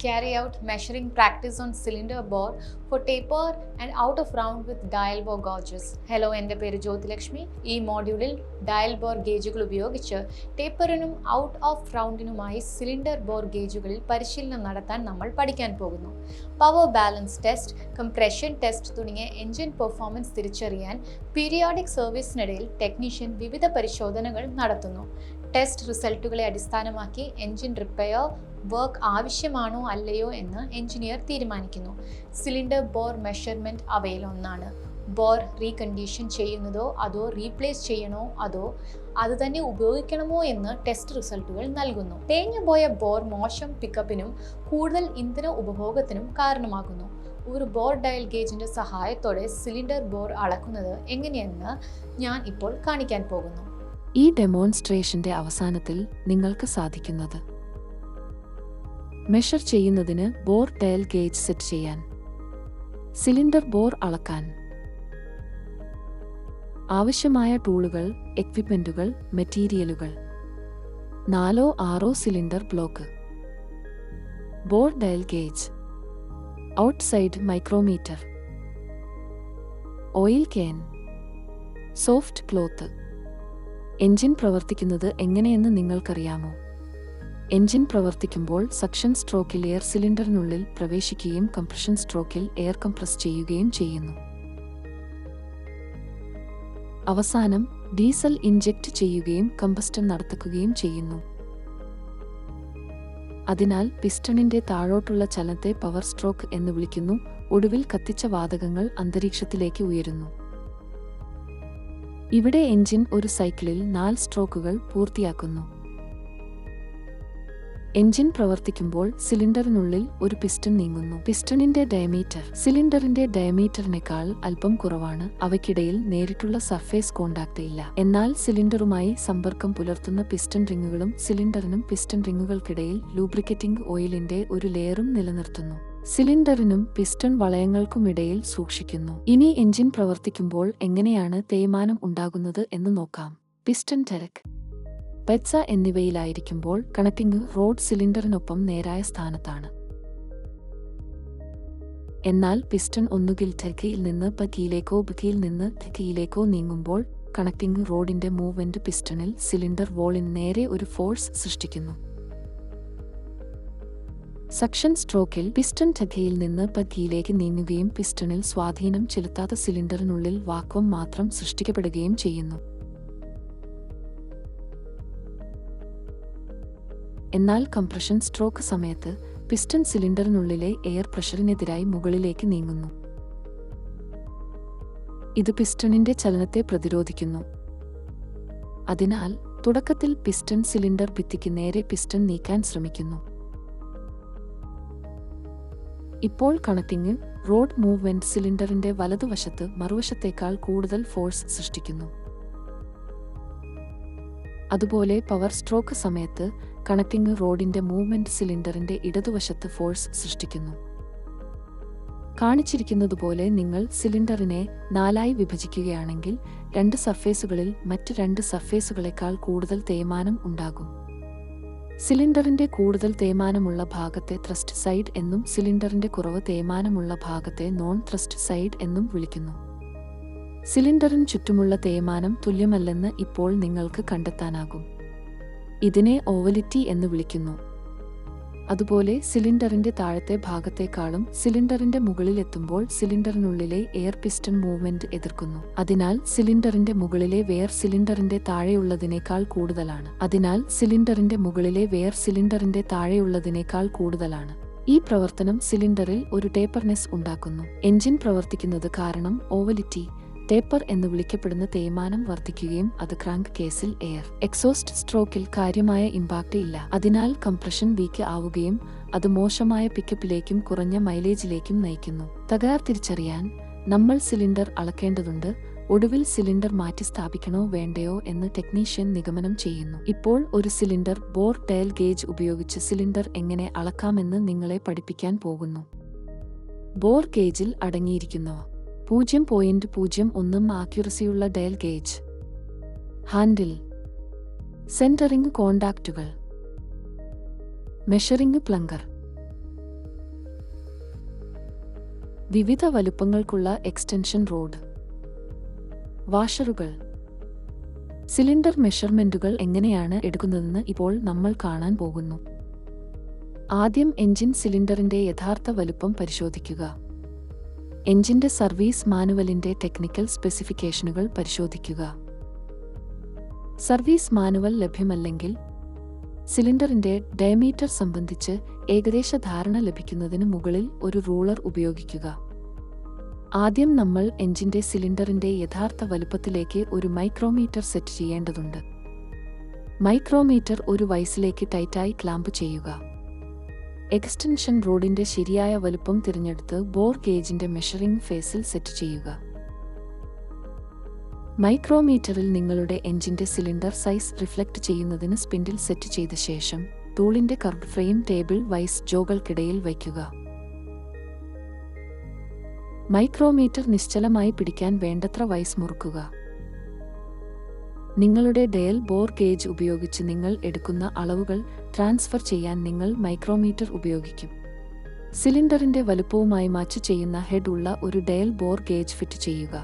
Carryout measuring practice on cylinder bore for taper and out of round with dial bore gauges. Hello, എൻ്റെ പേര് ജ്യോതിലക്ഷ്മി. ഈ മോഡ്യൂളിൽ dial bore ഗേജുകൾ ഉപയോഗിച്ച് ടേപ്പറിനും out of റൗണ്ടിനുമായി cylinder bore ഗേജുകളിൽ പരിശീലനം നടത്താൻ നമ്മൾ പഠിക്കാൻ പോകുന്നു. Power balance test, compression test തുടങ്ങിയ എഞ്ചിൻ പെർഫോമൻസ് തിരിച്ചറിയാൻ പീരിയോഡിക് സർവീസിനിടയിൽ ടെക്നീഷ്യൻ വിവിധ പരിശോധനകൾ നടത്തുന്നു. ടെസ്റ്റ് റിസൾട്ടുകളെ അടിസ്ഥാനമാക്കി എഞ്ചിൻ റിപ്പയർ വർക്ക് ആവശ്യമാണോ അല്ലയോ എന്ന് എഞ്ചിനീയർ തീരുമാനിക്കുന്നു. സിലിണ്ടർ ബോർ മെഷർമെൻറ്റ് അവയിലൊന്നാണ്. ബോർ റീകണ്ടീഷൻ ചെയ്യുന്നതോ അതോ റീപ്ലേസ് ചെയ്യണോ അതോ അത് തന്നെ ഉപയോഗിക്കണമോ എന്ന് ടെസ്റ്റ് റിസൾട്ടുകൾ നൽകുന്നു. തേഞ്ഞുപോയ ബോർ മോശം പിക്കപ്പിനും കൂടുതൽ ഇന്ധന ഉപഭോഗത്തിനും കാരണമാകുന്നു. ഒരു ബോർ ഡയൽ ഗേജിൻ്റെ സഹായത്തോടെ സിലിണ്ടർ ബോർ അളക്കുന്നത് എങ്ങനെയെന്ന് ഞാൻ ഇപ്പോൾ കാണിക്കാൻ പോകുന്നു. ഈ ഡെമോൺസ്ട്രേഷന്റെ അവസാനത്തിൽ നിങ്ങൾക്ക് സാധിക്കുന്നത് മെഷർ ചെയ്യുന്നതിന് ബോർ ഡയൽ ഗേജ് സെറ്റ് ചെയ്യാൻ, സിലിണ്ടർ ബോർ അളക്കാൻ, ആവശ്യമായ ടൂളുകൾ, എക്വിപ്മെന്റുകൾ, മെറ്റീരിയലുകൾ, 4-6 cylinder block, bore dial gauge, outside micrometer, oil can, soft cloth. Engine പ്രവർത്തിക്കുന്നത് എങ്ങനെയെന്ന് നിങ്ങൾക്കറിയാമോ? എഞ്ചിൻ പ്രവർത്തിക്കുമ്പോൾ സക്ഷൻ സ്ട്രോക്കിൽ എയർ സിലിണ്ടറിനുള്ളിൽ പ്രവേശിക്കുകയും കംപ്രഷൻ സ്ട്രോക്കിൽ എയർ കംപ്രസ് ചെയ്യുകയും ചെയ്യുന്നു. അവസാനം ഡീസൽ ഇൻജെക്റ്റ് ചെയ്യുകയും കമ്പസ്റ്റൻ നടത്തുകയും ചെയ്യുന്നു. അതിനാൽ പിസ്റ്റണിന്റെ താഴോട്ടുള്ള ചലനത്തെ പവർ സ്ട്രോക്ക് എന്ന് വിളിക്കുന്നു. ഒടുവിൽ കത്തിച്ച വാതകങ്ങൾ അന്തരീക്ഷത്തിലേക്ക് ഉയരുന്നു. ഇവിടെ എഞ്ചിൻ ഒരു സൈക്കിളിൽ 4 സ്ട്രോക്കുകൾ പൂർത്തിയാക്കുന്നു. എഞ്ചിൻ പ്രവർത്തിക്കുമ്പോൾ സിലിണ്ടറിനുള്ളിൽ ഒരു പിസ്റ്റൺ നീങ്ങുന്നു. പിസ്റ്റണിന്റെ ഡയമീറ്റർ സിലിണ്ടറിന്റെ ഡയമീറ്ററിനേക്കാൾ അല്പം കുറവാണ്. അവയ്ക്കിടയിൽ നേരിട്ടുള്ള സർഫേസ് കോണ്ടാക്ട് ഇല്ല. എന്നാൽ സിലിണ്ടറുമായി സമ്പർക്കം പുലർത്തുന്ന പിസ്റ്റൺ റിങ്ങുകളും സിലിണ്ടറിനും പിസ്റ്റൺ റിങ്ങുകൾക്കിടയിൽ ലൂബ്രിക്കറ്റിംഗ് ഓയിലിന്റെ ഒരു ലെയറും നിലനിർത്തുന്നു. സിലിണ്ടറിനും പിസ്റ്റൺ വളയങ്ങൾക്കുമിടയിൽ സൂക്ഷിക്കുന്നു. ഇനി എഞ്ചിൻ പ്രവർത്തിക്കുമ്പോൾ എങ്ങനെയാണ് തേയ്മാനം ഉണ്ടാകുന്നത് എന്ന് നോക്കാം. പിസ്റ്റൺ ടെരക്, പെറ്റ്സ എന്നിവയിലായിരിക്കുമ്പോൾ കണക്റ്റിംഗ് റോഡ് സിലിണ്ടറിനൊപ്പം നേരായ സ്ഥാനത്താണ്. എന്നാൽ പിസ്റ്റൺ ഒന്നുകിൽ ടെരക്കിൽ നിന്ന് ബക്കിയിലേക്കോ ബക്കിയിൽ നിന്ന് ടെരക്കിയിലേക്കോ നീങ്ങുമ്പോൾ കണക്റ്റിംഗ് റോഡിന്റെ മൂവ്മെന്റ് പിസ്റ്റണിൽ സിലിണ്ടർ വോളിന് നേരെ ഒരു ഫോഴ്സ് സൃഷ്ടിക്കുന്നു. സക്ഷൻ സ്ട്രോക്കിൽ പിസ്റ്റൺ ടെരക്കിൽ നിന്ന് ബക്കിയിലേക്ക് നീങ്ങുകയും പിസ്റ്റണിൽ സ്വാധീനം ചെലുത്താത്ത സിലിണ്ടറിനുള്ളിൽ വാക്വം മാത്രം സൃഷ്ടിക്കപ്പെടുകയും ചെയ്യുന്നു. എന്നാൽ കംപ്രഷൻ സ്ട്രോക്ക് സമയത്ത് പിസ്റ്റൺ സിലിണ്ടറിനുള്ളിലെ എയർ പ്രഷറിനെതിരായി മുകളിലേക്ക് നീങ്ങുന്നു. ഇത് പിസ്റ്റണിന്റെ ചലനത്തെ പ്രതിരോധിക്കുന്നു. അതിനാൽ തുടക്കത്തിൽ പിസ്റ്റൺ സിലിണ്ടർ ഭിത്തിക്ക് നേരെ പിസ്റ്റൺ നീക്കാൻ ശ്രമിക്കുന്നു. ഇപ്പോൾ കണക്റ്റിംഗ് റോഡ് മൂവ്മെന്റ് സിലിണ്ടറിന്റെ വലതുവശത്ത് മറുവശത്തേക്കാൾ കൂടുതൽ ഫോഴ്സ് സൃഷ്ടിക്കുന്നു. അതുപോലെ പവർ സ്ട്രോക്ക് സമയത്ത് കണക്റ്റിംഗ് റോഡിന്റെ മൂവ്മെന്റ് സിലിണ്ടറിന്റെ ഇടതുവശത്ത് ഫോഴ്സ് സൃഷ്ടിക്കുന്നു. കാണിച്ചിരിക്കുന്നതുപോലെ നിങ്ങൾ സിലിണ്ടറിനെ 4 വിഭജിക്കുകയാണെങ്കിൽ 2 സർഫേസുകളിൽ മറ്റ് 2 സർഫേസുകളെക്കാൾ കൂടുതൽ തേയ്മാനം ഉണ്ടാകും. സിലിണ്ടറിന്റെ കൂടുതൽ തേയ്മാനമുള്ള ഭാഗത്തെ ത്രസ്റ്റ് സൈഡ് എന്നും സിലിണ്ടറിന്റെ കുറവ് തേയ്മാനമുള്ള ഭാഗത്തെ നോൺ ത്രസ്റ്റ് സൈഡ് എന്നും വിളിക്കുന്നു. സിലിണ്ടറിന് ചുറ്റുമുള്ള തേയ്മാനം തുല്യമല്ലെന്ന് ഇപ്പോൾ നിങ്ങൾക്ക് കണ്ടെത്താനാകും. ഇതിനെ ഓവലിറ്റി എന്ന് വിളിക്കുന്നു. അതുപോലെ സിലിണ്ടറിന്റെ താഴത്തെ ഭാഗത്തേക്കാളും സിലിണ്ടറിന്റെ മുകളിലെത്തുമ്പോൾ സിലിണ്ടറിനുള്ളിലെ എയർ പിസ്റ്റൺ മൂവ്മെന്റ് എതിർക്കുന്നു. അതിനാൽ സിലിണ്ടറിന്റെ മുകളിലെ വെയർ സിലിണ്ടറിന്റെ താഴെയുള്ളതിനേക്കാൾ കൂടുതലാണ്. ഈ പ്രവർത്തനം സിലിണ്ടറിൽ ഒരു ടേപ്പർനെസ് ഉണ്ടാക്കുന്നു. എഞ്ചിൻ പ്രവർത്തിക്കുന്നത് കാരണം ഓവലിറ്റി, ടേപ്പർ എന്ന് വിളിക്കപ്പെടുന്ന തേയ്മാനം വർദ്ധിക്കുകയും അത് ക്രാങ്ക് കേസിൽ എയർ എക്സോസ്റ്റ് സ്ട്രോക്കിൽ കാര്യമായ ഇമ്പാക്റ്റ് ഇല്ല. അതിനാൽ കംപ്രഷൻ വീക്ക് ആവുകയും അത് മോശമായ പിക്കപ്പിലേക്കും കുറഞ്ഞ മൈലേജിലേക്കും നയിക്കുന്നു. തകരാർ തിരിച്ചറിയാൻ നമ്മൾ സിലിണ്ടർ അളക്കേണ്ടതുണ്ട്. ഒടുവിൽ സിലിണ്ടർ മാറ്റി സ്ഥാപിക്കണോ വേണ്ടയോ എന്ന് ടെക്നീഷ്യൻ നിഗമനം ചെയ്യുന്നു. ഇപ്പോൾ ഒരു സിലിണ്ടർ ബോർ ഡയൽ ഗേജ് ഉപയോഗിച്ച് സിലിണ്ടർ എങ്ങനെ അളക്കാമെന്ന് നിങ്ങളെ പഠിപ്പിക്കാൻ പോകുന്നു. ബോർ ഗേജിൽ അടങ്ങിയിരിക്കുന്നവ: 0.01 ആക്യുറസിയുള്ള ഡയൽ ഗേജ്, ഹാൻഡിൽ, സെന്ററിംഗ് കോണ്ടാക്റ്റുകൾ, മെഷറിംഗ് പ്ലങ്കർ, വിവിധ വലുപ്പങ്ങൾക്കുള്ള എക്സ്റ്റൻഷൻ റോഡ്. വാഷറുകൾ. സിലിണ്ടർ മെഷർമെന്റുകൾ എങ്ങനെയാണ് എടുക്കുന്നതെന്ന് ഇപ്പോൾ നമ്മൾ കാണാൻ പോകുന്നു. ആദ്യം എഞ്ചിൻ സിലിണ്ടറിന്റെ യഥാർത്ഥ വലുപ്പം പരിശോധിക്കുക. എഞ്ചിന്റെ സർവീസ് മാനുവലിന്റെ ടെക്നിക്കൽ സ്പെസിഫിക്കേഷനുകൾ പരിശോധിക്കുക. സർവീസ് മാനുവൽ ലഭ്യമല്ലെങ്കിൽ സിലിണ്ടറിന്റെ ഡയമീറ്റർ സംബന്ധിച്ച് ഏകദേശ ധാരണ ലഭിക്കുന്നതിന് മുകളിൽ ഒരു റൂളർ ഉപയോഗിക്കുക. ആദ്യം നമ്മൾ എഞ്ചിന്റെ സിലിണ്ടറിന്റെ യഥാർത്ഥ വലുപ്പത്തിലേക്ക് ഒരു മൈക്രോമീറ്റർ സെറ്റ് ചെയ്യേണ്ടതുണ്ട്. മൈക്രോമീറ്റർ ഒരു വയസ്സിലേക്ക് ടൈറ്റായി ക്ലാമ്പ് ചെയ്യുക. എക്സ്റ്റൻഷൻ റോഡിന്റെ ശരിയായ വലുപ്പം തിരഞ്ഞെടുത്ത് ബോർ ഗേജിന്റെ മെഷറിംഗ് ഫേസിൽ സെറ്റ് ചെയ്യുക. മൈക്രോമീറ്ററിൽ നിങ്ങളുടെ എഞ്ചിന്റെ സിലിണ്ടർ സൈസ് റിഫ്ലക്ട് ചെയ്യുന്നതിന് സ്പിൻഡിൽ സെറ്റ് ചെയ്ത ശേഷം ടൂളിന്റെ കർവ് ഫ്രെയിം ടേബിൾ വൈസ് ജോകൾക്കിടയിൽ വയ്ക്കുക. മൈക്രോമീറ്റർ നിശ്ചലമായി പിടിക്കാൻ വേണ്ടത്ര വൈസ് മുറുക്കുക. നിങ്ങളുടെ ഡയൽ ബോർ ഗേജ് ഉപയോഗിച്ച് നിങ്ങൾ എടുക്കുന്ന അളവുകൾ ട്രാൻസ്ഫർ ചെയ്യാൻ നിങ്ങൾ മൈക്രോമീറ്റർ ഉപയോഗിക്കും. സിലിണ്ടറിന്റെ വലുപ്പവുമായി മാച്ച് ചെയ്യുന്ന ഹെഡ് ഉള്ള ഒരു ഡയൽ ബോർ ഗേജ് ഫിറ്റ് ചെയ്യുക.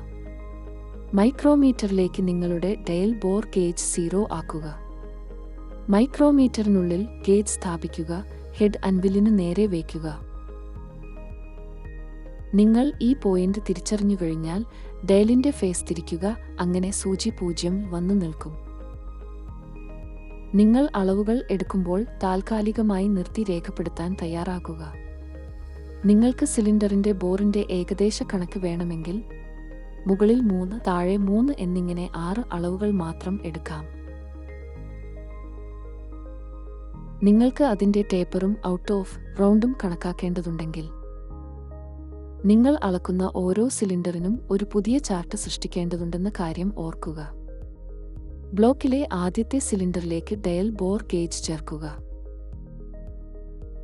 മൈക്രോമീറ്ററിലേക്ക് നിങ്ങളുടെ ഡയൽ ബോർ ഗേജ് 0 ആക്കുക. മൈക്രോമീറ്ററിനുള്ളിൽ ഗേജ് സ്ഥാപിക്കുക. ഹെഡ് അൻവിലിനു നേരെ വയ്ക്കുക. നിങ്ങൾ ഈ പോയിന്റ് തിരിച്ചറിഞ്ഞു കഴിഞ്ഞാൽ ഡയലിന്റെ ഫേസ് തിരിക്കുക. അങ്ങനെ സൂചി 0 വന്നു നിൽക്കും. നിങ്ങൾ അളവുകൾ എടുക്കുമ്പോൾ താൽക്കാലികമായി നിർത്തി രേഖപ്പെടുത്താൻ തയ്യാറാകുക. നിങ്ങൾക്ക് സിലിണ്ടറിന്റെ ബോറിന്റെ ഏകദേശ കണക്ക് വേണമെങ്കിൽ മുകളിൽ 3, താഴെ 3 എന്നിങ്ങനെ 6 അളവുകൾ മാത്രം എടുക്കാം. നിങ്ങൾക്ക് അതിന്റെ ടേപ്പറും ഔട്ട് ഓഫ് റൗണ്ടും കണക്കാക്കേണ്ടതുണ്ടെങ്കിൽ നിങ്ങൾ അളക്കുന്ന ഓരോ സിലിണ്ടറിനും ഒരു പുതിയ ചാർട്ട് സൃഷ്ടിക്കേണ്ടതുണ്ടെന്ന കാര്യം ഓർക്കുക. ബ്ലോക്കിലെ ആദ്യത്തെ സിലിണ്ടറിലേക്ക് ഡയൽ ബോർ ഗേജ് ചേർക്കുക.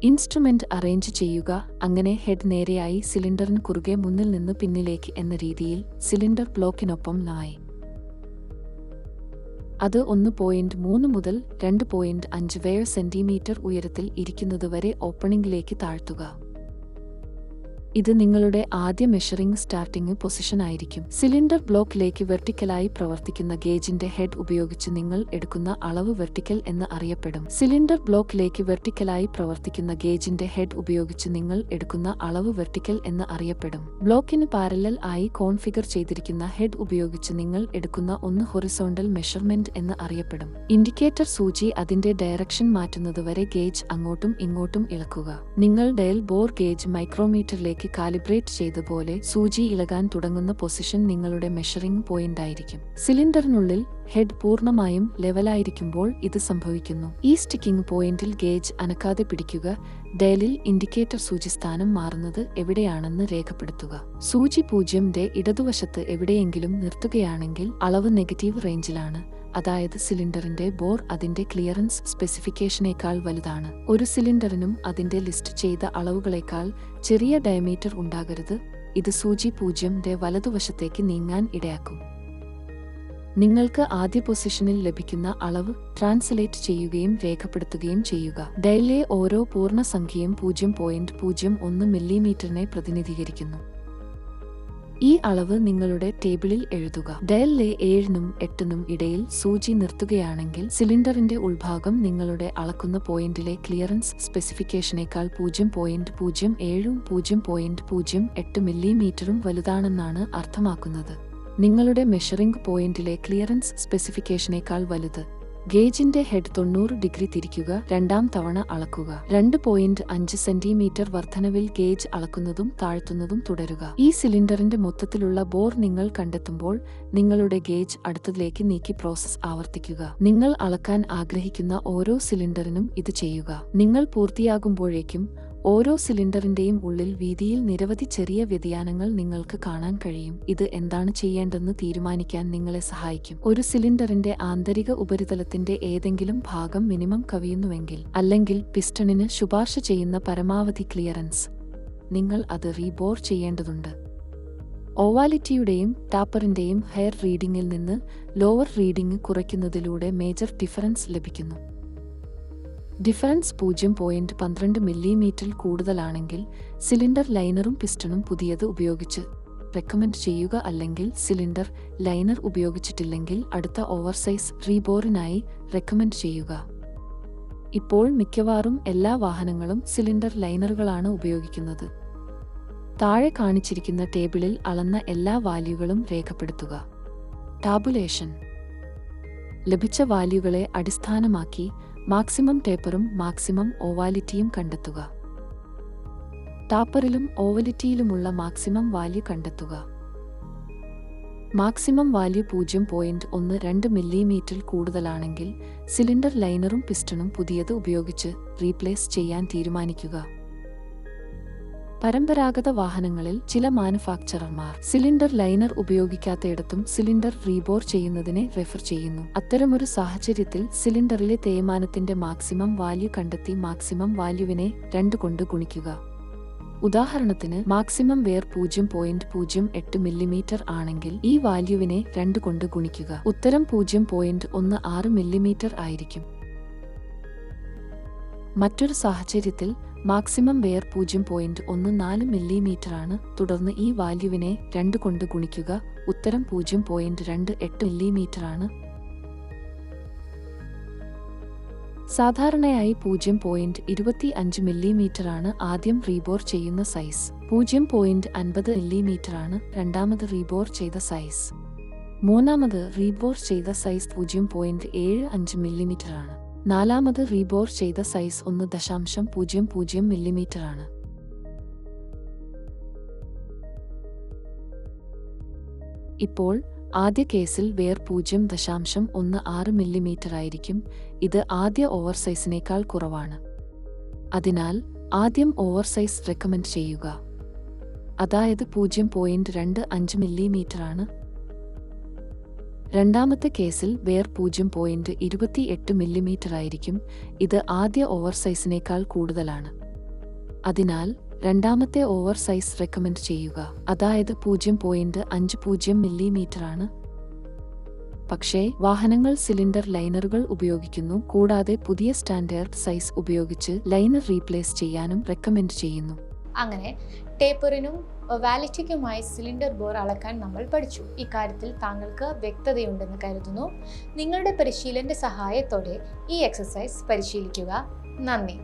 ഇൻസ്ട്രുമെന്റ് അറേഞ്ച് ചെയ്യുക. അങ്ങനെ ഹെഡ് നേരെയായി സിലിണ്ടറിന് കുറുകെ മുന്നിൽ നിന്ന് പിന്നിലേക്ക് എന്ന രീതിയിൽ സിലിണ്ടർ ബ്ലോക്കിനൊപ്പം നായി. അത് 1.3 മുതൽ 2.5 സെന്റിമീറ്റർ ഉയരത്തിൽ ഇരിക്കുന്നതുവരെ ഓപ്പണിംഗിലേക്ക് താഴ്ത്തുക. ഇത് നിങ്ങളുടെ ആദ്യ മെഷറിംഗ് സ്റ്റാർട്ടിംഗ് പൊസിഷൻ ആയിരിക്കും. സിലിണ്ടർ ബ്ലോക്കിലേക്ക് വെർട്ടിക്കലായി പ്രവർത്തിക്കുന്ന ഗേജിന്റെ ഹെഡ് ഉപയോഗിച്ച് നിങ്ങൾ എടുക്കുന്ന അളവ് വെർട്ടിക്കൽ എന്ന് അറിയപ്പെടും. സിലിണ്ടർ ബ്ലോക്കിലേക്ക് വെർട്ടിക്കലായി പ്രവർത്തിക്കുന്ന ഗേജിന്റെ ഹെഡ് ഉപയോഗിച്ച് നിങ്ങൾ എടുക്കുന്ന അളവ് വെർട്ടിക്കൽ എന്ന് അറിയപ്പെടും. ബ്ലോക്കിന് പാരലൽ ആയി കോൺഫിഗർ ചെയ്തിരിക്കുന്ന ഹെഡ് ഉപയോഗിച്ച് നിങ്ങൾ എടുക്കുന്ന ഒന്ന് ഹൊറിസോണ്ടൽ മെഷർമെന്റ് എന്ന് അറിയപ്പെടും. ഇൻഡിക്കേറ്റർ സൂചി അതിന്റെ ഡയറക്ഷൻ മാറ്റുന്നതുവരെ ഗേജ് അങ്ങോട്ടും ഇങ്ങോട്ടും ഇളക്കുക. നിങ്ങൾ ഡയൽ ബോർ ഗേജ് മൈക്രോമീറ്ററിലേക്ക് കാലിബ്രേറ്റ് ചെയ്ത പോലെ സൂചി ഇളകാൻ തുടങ്ങുന്ന പൊസിഷൻ നിങ്ങളുടെ മെഷറിംഗ് പോയിന്റ് ആയിരിക്കും. സിലിണ്ടറിനുള്ളിൽ ഹെഡ് പൂർണ്ണമായും ലെവലായിരിക്കുമ്പോൾ ഇത് സംഭവിക്കുന്നു. ഈ സ്റ്റിക്കിംഗ് പോയിന്റിൽ ഗേജ് അനക്കാതെ പിടിക്കുക. ഡയലിൽ ഇൻഡിക്കേറ്റർ സൂചി സ്ഥാനം മാറുന്നത് എവിടെയാണെന്ന് രേഖപ്പെടുത്തുക. സൂചി 0ന്റെ ഇടതുവശത്ത് എവിടെയെങ്കിലും നിർത്തുകയാണെങ്കിൽ അളവ് നെഗറ്റീവ് റേഞ്ചിലാണ്. അതായത് സിലിണ്ടറിന്റെ ബോർ അതിന്റെ ക്ലിയറൻസ് സ്പെസിഫിക്കേഷനേക്കാൾ വലുതാണ്. ഒരു സിലിണ്ടറിനും അതിന്റെ ലിസ്റ്റ് ചെയ്ത അളവുകളേക്കാൾ ചെറിയ ഡയമീറ്റർ ഉണ്ടാകരുത്. ഇത് സൂചി 0ന്റെ വലതുവശത്തേക്ക് നീങ്ങാൻ ഇടയാക്കും. നിങ്ങൾക്ക് ആദ്യ പൊസിഷനിൽ ലഭിക്കുന്ന അളവ് ട്രാൻസ്ലേറ്റ് ചെയ്യുകയും രേഖപ്പെടുത്തുകയും ചെയ്യുക. ഡയലിലെ ഓരോ പൂർണ്ണസംഖ്യയും 0.01 മില്ലിമീറ്ററിനെ പ്രതിനിധീകരിക്കുന്നു. ഈ അളവ് നിങ്ങളുടെ ടേബിളിൽ എഴുതുക. ഡയലിലെ 7നും 8നും ഇടയിൽ സൂചി നിർത്തുകയാണെങ്കിൽ സിലിണ്ടറിന്റെ ഉൾഭാഗം നിങ്ങളുടെ അളക്കുന്ന പോയിന്റിലെ ക്ലിയറൻസ് സ്പെസിഫിക്കേഷനേക്കാൾ 0.07ഉം 0.08 മില്ലിമീറ്ററും വലുതാണെന്നാണ് അർത്ഥമാക്കുന്നത്. നിങ്ങളുടെ മെഷറിംഗ് പോയിന്റിലെ ക്ലിയറൻസ് സ്പെസിഫിക്കേഷനേക്കാൾ വലുത്. ഗേജിന്റെ ഹെഡ് 90 ഡിഗ്രി തിരിക്കുക. രണ്ടാം തവണ അളക്കുക. 2.5 സെന്റിമീറ്റർ വർധനവിൽ ഗേജ് അളക്കുന്നതും താഴ്ത്തുന്നതും തുടരുക. ഈ സിലിണ്ടറിന്റെ മൊത്തത്തിലുള്ള ബോർ നിങ്ങൾ കണ്ടെത്തുമ്പോൾ നിങ്ങളുടെ ഗേജ് അടുത്തതിലേക്ക് നീക്കി പ്രോസസ് ആവർത്തിക്കുക. നിങ്ങൾ അളക്കാൻ ആഗ്രഹിക്കുന്ന ഓരോ സിലിണ്ടറിനും ഇത് ചെയ്യുക. നിങ്ങൾ പൂർത്തിയാകുമ്പോഴേക്കും ഓരോ സിലിണ്ടറിന്റെയും ഉള്ളിൽ വീതിയിൽ നിരവധി ചെറിയ വ്യതിയാനങ്ങൾ നിങ്ങൾക്ക് കാണാൻ കഴിയും. ഇത് എന്താണ് ചെയ്യേണ്ടതെന്ന് തീരുമാനിക്കാൻ നിങ്ങളെ സഹായിക്കും. ഒരു സിലിണ്ടറിന്റെ ആന്തരിക ഉപരിതലത്തിന്റെ ഏതെങ്കിലും ഭാഗം മിനിമം കവിയുന്നുവെങ്കിൽ, അല്ലെങ്കിൽ പിസ്റ്റണിന് ശുപാർശ ചെയ്യുന്ന പരമാവധി ക്ലിയറൻസ്, നിങ്ങൾ അത് റീബോർ ചെയ്യേണ്ടതുണ്ട്. ഓവാലിറ്റിയുടെയും ടാപ്പറിന്റെയും ഹയർ റീഡിംഗിൽ നിന്ന് ലോവർ റീഡിംഗ് കുറയ്ക്കുന്നതിലൂടെ മേജർ ഡിഫറൻസ് ലഭിക്കുന്നു. ഡിഫറൻസ് 0.12 മില്ലിമീറ്ററിൽ കൂടുതലാണെങ്കിൽ സിലിണ്ടർ ലൈനറും പിസ്റ്റണും പുതിയത് ഉപയോഗിച്ച് റെക്കമെൻഡ് ചെയ്യുക, അല്ലെങ്കിൽ സിലിണ്ടർ ലൈനർ ഉപയോഗിച്ചിട്ടില്ലെങ്കിൽ അടുത്ത ഓവർസൈസ് റീബോറിനായി റെക്കമെൻഡ് ചെയ്യുക. ഇപ്പോൾ മിക്കവാറും എല്ലാ വാഹനങ്ങളും സിലിണ്ടർ ലൈനറുകളാണ് ഉപയോഗിക്കുന്നത്. താഴെ കാണിച്ചിരിക്കുന്ന ടേബിളിൽ അളന്ന എല്ലാ വാല്യൂകളും രേഖപ്പെടുത്തുക. ടാബുലേഷൻ. ലഭിച്ച വാല്യൂകളെ അടിസ്ഥാനമാക്കി മാക്സിമം ടേപ്പറും മാക്സിമം ഓവാലിറ്റിയും കണ്ടെത്തുക. ടാപ്പറിലും ഓവലിറ്റിയിലുമുള്ള മാക്സിമം വാല്യൂ കണ്ടെത്തുക. മാക്സിമം വാല്യൂ 0.12 മില്ലിമീറ്ററിൽ കൂടുതലാണെങ്കിൽ സിലിണ്ടർ ലൈനറും പിസ്റ്റണും പുതിയത് ഉപയോഗിച്ച് റീപ്ലേസ് ചെയ്യാൻ തീരുമാനിക്കുക. പരമ്പരാഗത വാഹനങ്ങളിൽ ചില മാനുഫാക്ചറർമാർ സിലിണ്ടർ ലൈനർ ഉപയോഗിക്കാത്തയിടത്തും സിലിണ്ടർ റീബോർ ചെയ്യുന്നതിനെ റെഫർ ചെയ്യുന്നു. അത്തരമൊരു സാഹചര്യത്തിൽ സിലിണ്ടറിലെ തേയ്മാനത്തിന്റെ മാക്സിമം വാല്യൂ കണ്ടെത്തി മാക്സിമം വാല്യൂവിനെ 2 കൊണ്ട് ഗുണിക്കുക. ഉദാഹരണത്തിന് മാക്സിമം വെയർ 0.08 മില്ലിമീറ്റർ ആണെങ്കിൽ ഈ വാല്യൂവിനെ 2 കൊണ്ട് ഗുണിക്കുക. ഉത്തരം 0.16 മില്ലിമീറ്റർ ആയിരിക്കും. മറ്റൊരു സാഹചര്യത്തിൽ മാക്സിമം വെയർ 0.14 മില്ലിമീറ്റർ ആണ്. തുടർന്ന് ഈ വാല്യൂവിനെ 2 കൊണ്ട് ഗുണിക്കുക. ഉത്തരം 0.28 മില്ലിമീറ്റർ ആണ്. സാധാരണയായി 0.25 മില്ലിമീറ്റർ ആണ് ആദ്യം റീബോർ ചെയ്യുന്ന സൈസ്. 0.50 മില്ലിമീറ്റർ ആണ് രണ്ടാമത് റീബോർ ചെയ്ത സൈസ്. മൂന്നാമത് റീബോർ ചെയ്ത സൈസ് 0.75 മില്ലിമീറ്റർ ആണ്. നാലാമത് റീബോർ ചെയ്ത സൈസ് 1.00 മില്ലിമീറ്റർ ആണ്. ഇപ്പോൾ ആദ്യ കേസിൽ വെയർ 0.16 മില്ലിമീറ്റർ ആയിരിക്കും. ഇത് ആദ്യ ഓവർസൈസിനേക്കാൾ കുറവാണ്. അതിനാൽ ആദ്യം ഓവർസൈസ് റെക്കമെൻഡ് ചെയ്യുക, അതായത് 0.25 മില്ലിമീറ്റർ ആണ്. രണ്ടാമത്തെ കേസിൽ വെയർ 0.28 മില്ലിമീറ്റർ ആയിരിക്കും. ഇത് ആദ്യ ഓവർസൈസിനേക്കാൾ കൂടുതലാണ്. അതിനാൽ രണ്ടാമത്തെ ഓവർസൈസ് റെക്കമെൻഡ് ചെയ്യുക, അതായത് 0.50 മില്ലിമീറ്റർ ആണ്. പക്ഷേ വാഹനങ്ങൾ സിലിണ്ടർ ലൈനറുകൾ ഉപയോഗിക്കുന്നു, കൂടാതെ പുതിയ സ്റ്റാൻഡേർഡ് സൈസ് ഉപയോഗിച്ച് ലൈനർ റീപ്ലേസ് ചെയ്യാനും റെക്കമെൻഡ് ചെയ്യുന്നു. അങ്ങനെ ടേപ്പറിനും വാലിറ്റിക്കുമായി സിലിണ്ടർ ബോർ അളക്കാൻ നമ്മൾ പഠിച്ചു. ഇക്കാര്യത്തിൽ താങ്കൾക്ക് വ്യക്തതയുണ്ടെന്ന് കരുതുന്നു. നിങ്ങളുടെ പരിശീലന്റെ സഹായത്തോടെ ഈ എക്സസൈസ് പരിശീലിക്കുക. നന്ദി.